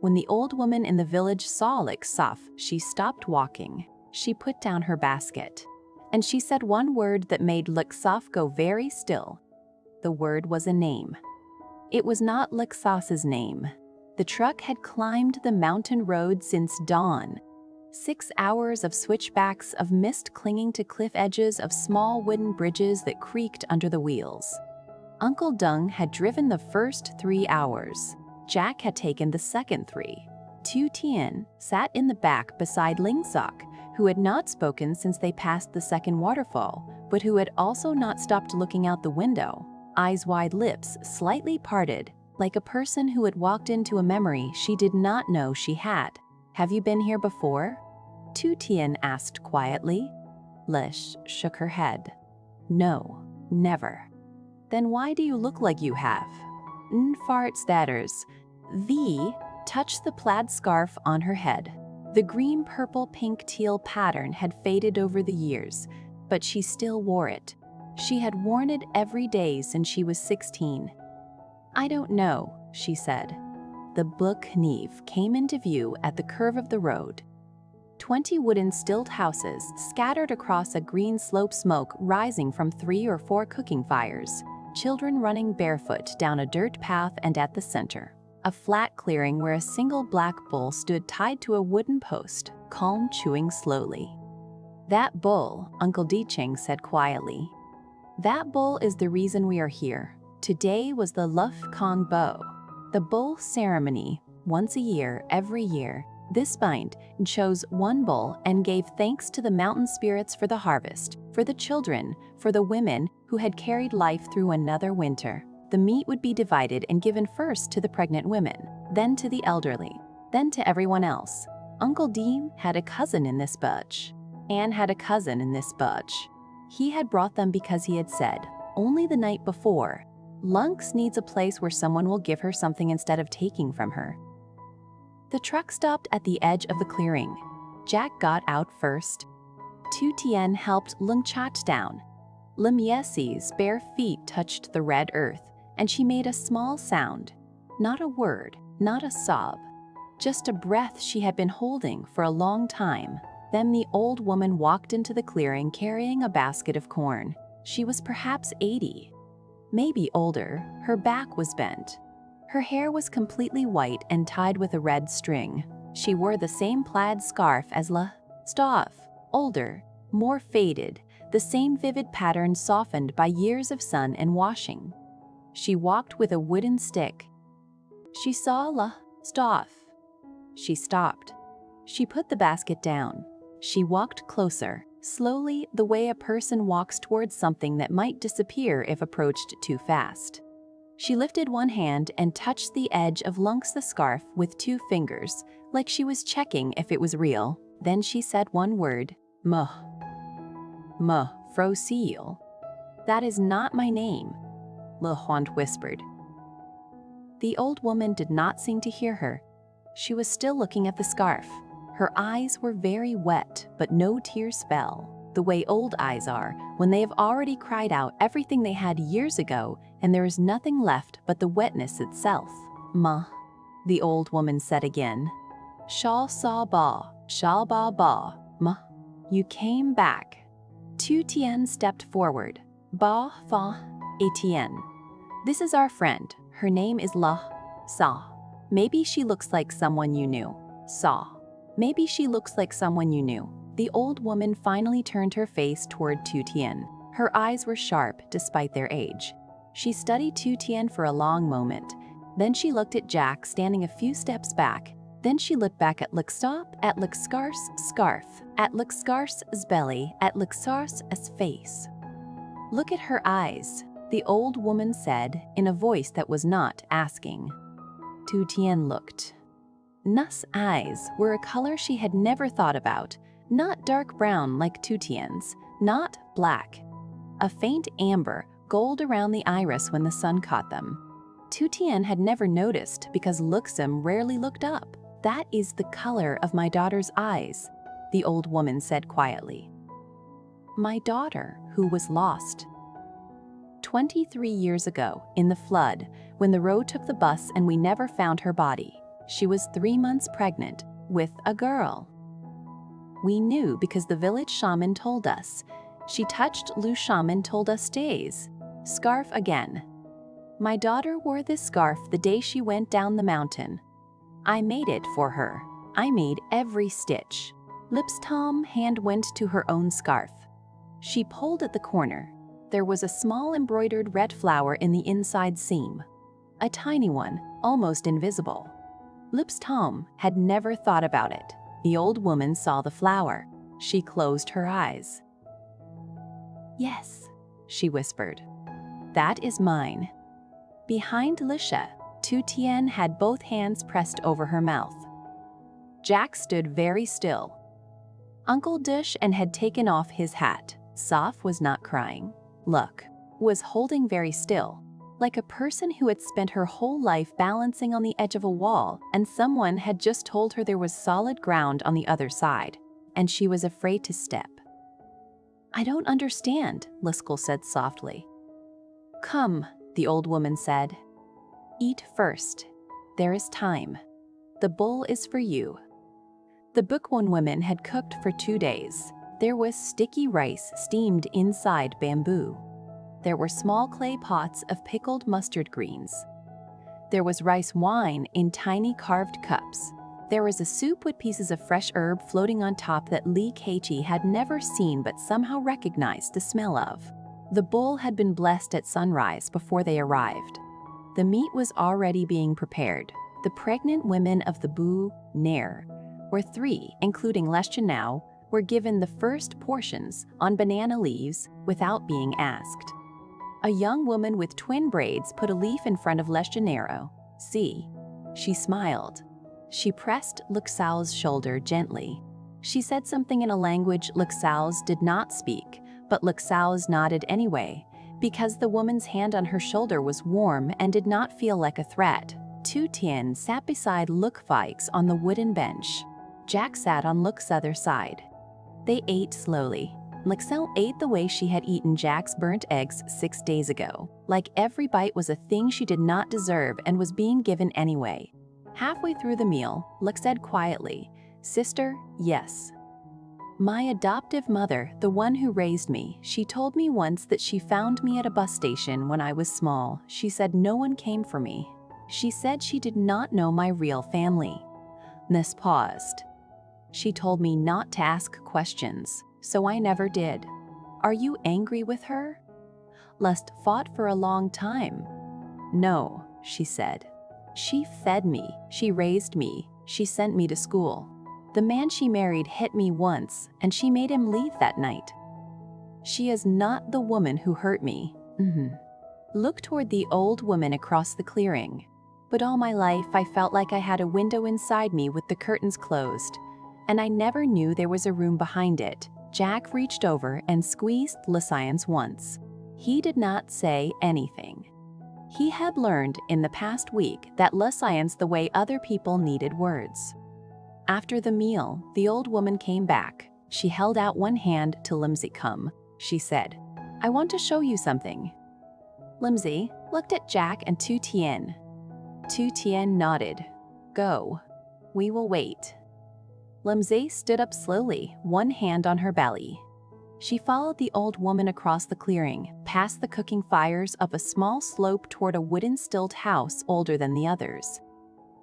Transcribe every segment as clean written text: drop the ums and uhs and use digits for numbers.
When the old woman in the village saw Liksaf, she stopped walking. She put down her basket. And she said one word that made Liksaf go very still. The word was a name. It was not Liksaf's name. The truck had climbed the mountain road since dawn. 6 hours of switchbacks of mist clinging to cliff edges of small wooden bridges that creaked under the wheels. Uncle Dung had driven the first 3 hours. Jack had taken the second 3. Tu Tien sat in the back beside Lingsok, who had not spoken since they passed the second waterfall, but who had also not stopped looking out the window, eyes wide, lips slightly parted, like a person who had walked into a memory she did not know she had. "Have you been here before?" Tu Tien asked quietly. Lish shook her head. "No, never." "Then why do you look like you have?" Nfart statters. V touched the plaid scarf on her head. The green, purple, pink, teal pattern had faded over the years, but she still wore it. She had worn it every day since she was 16. "I don't know," she said. The Book Neve came into view at the curve of the road. 20 wooden stilt houses scattered across a green slope, smoke rising from 3 or 4 cooking fires, children running barefoot down a dirt path, and at the center, a flat clearing where a single black bull stood tied to a wooden post, calm, chewing slowly. "That bull," Uncle Dicheng said quietly. "That bull is the reason we are here. Today was the Luf Kong Bo, the bull ceremony, once a year, every year. This bind chose one bull and gave thanks to the mountain spirits for the harvest, for the children, for the women who had carried life through another winter. The meat would be divided and given first to the pregnant women, then to the elderly, then to everyone else. Uncle Deem had a cousin in this bunch. Anne had a cousin in this bunch. He had brought them because he had said, only the night before, Lunks needs a place where someone will give her something instead of taking from her." The truck stopped at the edge of the clearing. Jack got out first. Tu Tien helped Lung Chat down. Lim Yesi's bare feet touched the red earth, and she made a small sound. Not a word, not a sob. Just a breath she had been holding for a long time. Then the old woman walked into the clearing carrying a basket of corn. She was perhaps 80. Maybe older. Her back was bent. Her hair was completely white and tied with a red string. She wore the same plaid scarf as La Staff, older, more faded, the same vivid pattern softened by years of sun and washing. She walked with a wooden stick. She saw La Staff. She stopped. She put the basket down. She walked closer, slowly, the way a person walks towards something that might disappear if approached too fast. She lifted one hand and touched the edge of Lunks the scarf with 2 fingers, like she was checking if it was real. Then she said one word, "Muh." "Muh, Fro Seal." "That is not my name," Le Huant whispered. The old woman did not seem to hear her. She was still looking at the scarf. Her eyes were very wet, but no tears fell, the way old eyes are when they have already cried out everything they had years ago and there is nothing left but the wetness itself. "Ma," the old woman said again. "Shal sa ba, shal ba ba, ma. You came back." Tu Tien stepped forward. "Ba fa Etienne. This is our friend. Her name is La Sa. Maybe she looks like someone you knew. Sa. Maybe she looks like someone you knew." The old woman finally turned her face toward Tu Tien. Her eyes were sharp despite their age. She studied Tu Tien for a long moment. Then she looked at Jack standing a few steps back. Then she looked back at Liksop, at Likskar's scarf, at Likskar's belly, at Liksar's face. "Look at her eyes," the old woman said in a voice that was not asking. Tu Tien looked. Nu's eyes were a color she had never thought about, not dark brown like Tu Tien's, not black. A faint amber, gold around the iris when the sun caught them. Tu Tien had never noticed because Luxem rarely looked up. "That is the color of my daughter's eyes," the old woman said quietly. "My daughter, who was lost. 23 years ago, in the flood, when the road took the bus and we never found her body. She was 3 months pregnant with a girl. We knew because the village shaman told us. She touched Lu shaman told us days. Scarf again. My daughter wore this scarf the day she went down the mountain. I made it for her. I made every stitch. Lips Tom hand went to her own scarf. She pulled at the corner. There was a small embroidered red flower in the inside seam. A tiny one, almost invisible. Lips Tom had never thought about it. The old woman saw the flower. She closed her eyes. Yes, she whispered. That is mine. Behind Lisha, Tu Tien had both hands pressed over her mouth. Jack stood very still. Uncle Dush and had taken off his hat. Soph was not crying. Look, was holding very still, like a person who had spent her whole life balancing on the edge of a wall and someone had just told her there was solid ground on the other side, and she was afraid to step. I don't understand, Liskell said softly. Come, the old woman said. Eat first. There is time. The bowl is for you. The Bookworm women had cooked for 2 days. There was sticky rice steamed inside bamboo. There were small clay pots of pickled mustard greens. There was rice wine in tiny carved cups. There was a soup with pieces of fresh herb floating on top that Ly Tu Tien had never seen but somehow recognized the smell of. The bowl had been blessed at sunrise before they arrived. The meat was already being prepared. The pregnant women of the Bu Nair, where 3, including Lytutien, were given the first portions on banana leaves without being asked. A young woman with twin braids put a leaf in front of Lytutien. See, she smiled. She pressed Luxao's shoulder gently. She said something in a language Luxao's did not speak, but Luxao's nodded anyway, because the woman's hand on her shoulder was warm and did not feel like a threat. Tu Tien sat beside Luxao's on the wooden bench. Jack sat on Luxao's other side. They ate slowly. Luxao ate the way she had eaten Jack's burnt eggs 6 days ago, like every bite was a thing she did not deserve and was being given anyway. Halfway through the meal, Lux said quietly, Sister, yes. My adoptive mother, the one who raised me, she told me once that she found me at a bus station when I was small. She said no one came for me. She said she did not know my real family. Ness paused. She told me not to ask questions, so I never did. Are you angry with her? Lust fought for a long time. No, she said. She fed me, she raised me, she sent me to school. The man she married hit me once, and she made him leave that night. She is not the woman who hurt me. Look toward the old woman across the clearing. But all my life I felt like I had a window inside me with the curtains closed, and I never knew there was a room behind it. Jack reached over and squeezed Lytien's once. He did not say anything. He had learned in the past week that Lytien's the way other people needed words. After the meal, the old woman came back. She held out one hand to Limsey. Come, she said. I want to show you something. Limsey looked at Jack and Tu Tien. Tu Tien nodded. Go. We will wait. Limsey stood up slowly, one hand on her belly. She followed the old woman across the clearing, past the cooking fires up a small slope toward a wooden stilt house older than the others.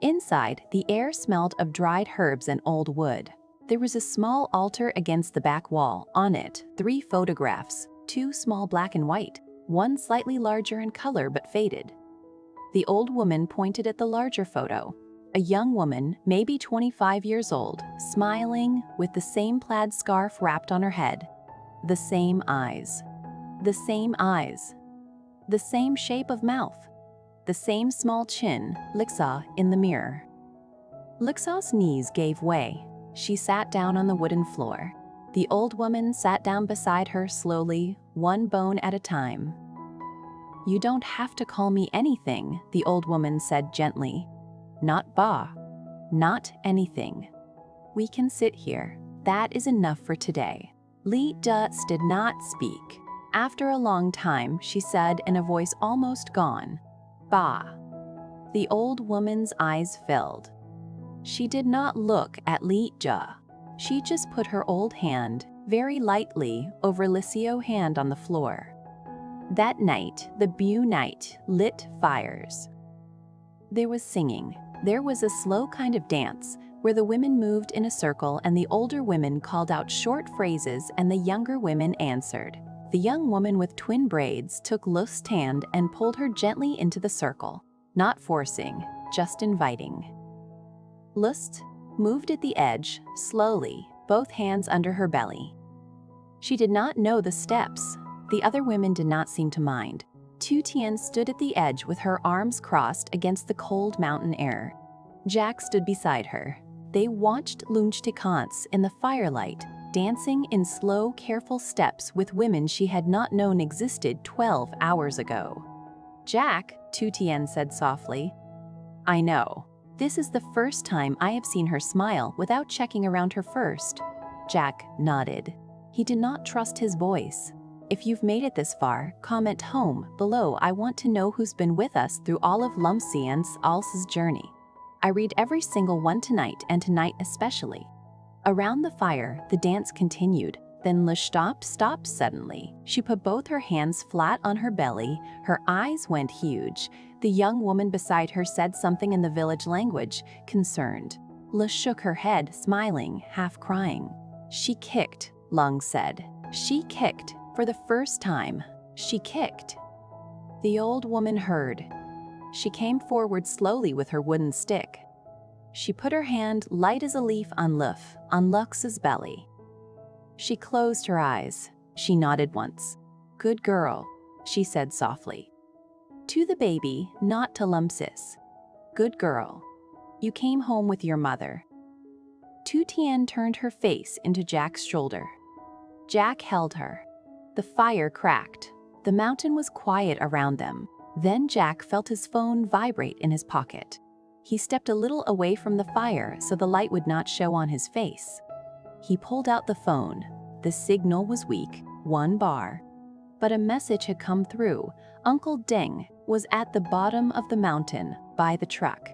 Inside, the air smelled of dried herbs and old wood. There was a small altar against the back wall. On it, 3 photographs, 2 small black and white, one slightly larger in color but faded. The old woman pointed at the larger photo. A young woman, maybe 25 years old, smiling, with the same plaid scarf wrapped on her head. The same eyes. The same eyes. The same shape of mouth. The same small chin, Lixa in the mirror. Lixa's knees gave way. She sat down on the wooden floor. The old woman sat down beside her slowly, one bone at a time. You don't have to call me anything, the old woman said gently. Not Ba. Not anything. We can sit here. That is enough for today. Ly Tu did not speak. After a long time, she said in a voice almost gone, Ba. The old woman's eyes filled. She did not look at lyteuca. She just put her old hand, very lightly, over Lyteuca's hand on the floor. That night, the Beau night lit fires. There was singing. There was a slow kind of dance, where the women moved in a circle and the older women called out short phrases and the younger women answered. The young woman with twin braids took Ly's hand and pulled her gently into the circle, not forcing, just inviting. Ly moved at the edge, slowly, both hands under her belly. She did not know the steps. The other women did not seem to mind. Tu Tien stood at the edge with her arms crossed against the cold mountain air. Jack stood beside her. They watched lytutien in the firelight, dancing in slow, careful steps with women she had not known existed 12 hours ago. "Jack," Tu Tien said softly. "I know. This is the first time I have seen her smile without checking around her first." Jack nodded. He did not trust his voice. If you've made it this far, comment home below. I want to know who's been with us through all of Lytutien's journey. I read every single one tonight, and tonight especially. Around the fire, the dance continued. Then Ly stopped suddenly. She put both her hands flat on her belly. Her eyes went huge. The young woman beside her said something in the village language, concerned. Ly shook her head, smiling, half crying. "She kicked," Lung said. "She kicked. For the first time. She kicked." The old woman heard. She came forward slowly with her wooden stick. She put her hand light as a leaf on Lux's belly. She closed her eyes. She nodded once. "Good girl," she said softly. To the baby, not to Lumpsis. "Good girl. You came home with your mother." Tu Tien turned her face into Jack's shoulder. Jack held her. The fire cracked. The mountain was quiet around them. Then Jack felt his phone vibrate in his pocket. He stepped a little away from the fire so the light would not show on his face. He pulled out the phone. The signal was weak, 1 bar. But a message had come through. Uncle Deng was at the bottom of the mountain, by the truck.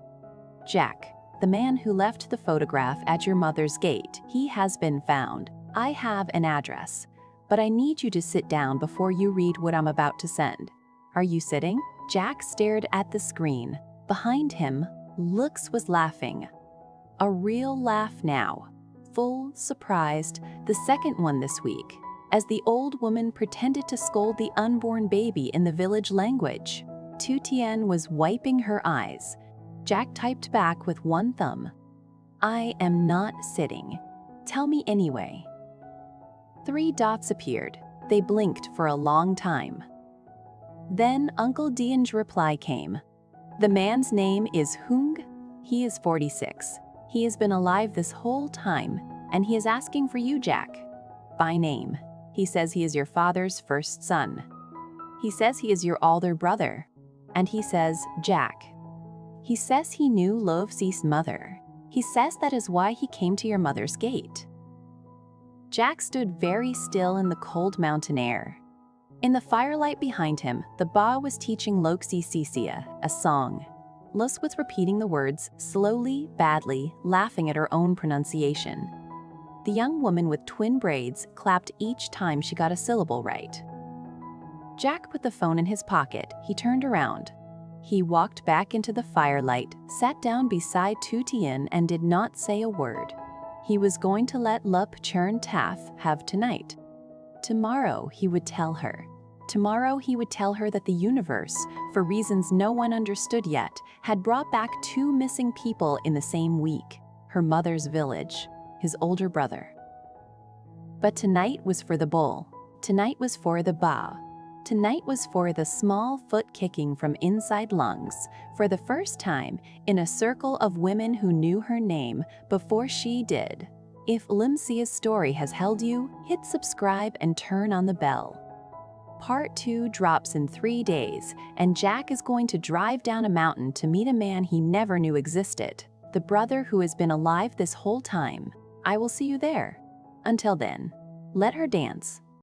"Jack, the man who left the photograph at your mother's gate, he has been found. I have an address. But I need you to sit down before you read what I'm about to send. Are you sitting?" Jack stared at the screen. Behind him, Lux was laughing. A real laugh now. Full, surprised, the second one this week, as the old woman pretended to scold the unborn baby in the village language. Tu Tien was wiping her eyes. Jack typed back with 1 thumb. "I am not sitting. Tell me anyway." 3 dots appeared. They blinked for a long time. Then Uncle Dien's reply came. "The man's name is Hung. He is 46. He has been alive this whole time, and he is asking for you, Jack. By name. He says he is your father's first son. He says he is your older brother. And he says, Jack. He says he knew Ly's mother. He says that is why he came to your mother's gate." Jack stood very still in the cold mountain air. In the firelight behind him, the Ba was teaching Lytutien a song. Ly was repeating the words, slowly, badly, laughing at her own pronunciation. The young woman with twin braids clapped each time she got a syllable right. Jack put the phone in his pocket. He turned around. He walked back into the firelight, sat down beside Tu Tien and did not say a word. He was going to let Ly Tu Tien have tonight. Tomorrow he would tell her. Tomorrow he would tell her that the universe, for reasons no one understood yet, had brought back 2 missing people in the same week. Her mother's village, his older brother. But tonight was for the bull. Tonight was for the Ba. Tonight was for the small foot kicking from inside lungs, for the first time in a circle of women who knew her name before she did. If Lytutien's story has held you, hit subscribe and turn on the bell. Part 2 drops in 3 days, and Jack is going to drive down a mountain to meet a man he never knew existed, the brother who has been alive this whole time. I will see you there. Until then, let her dance.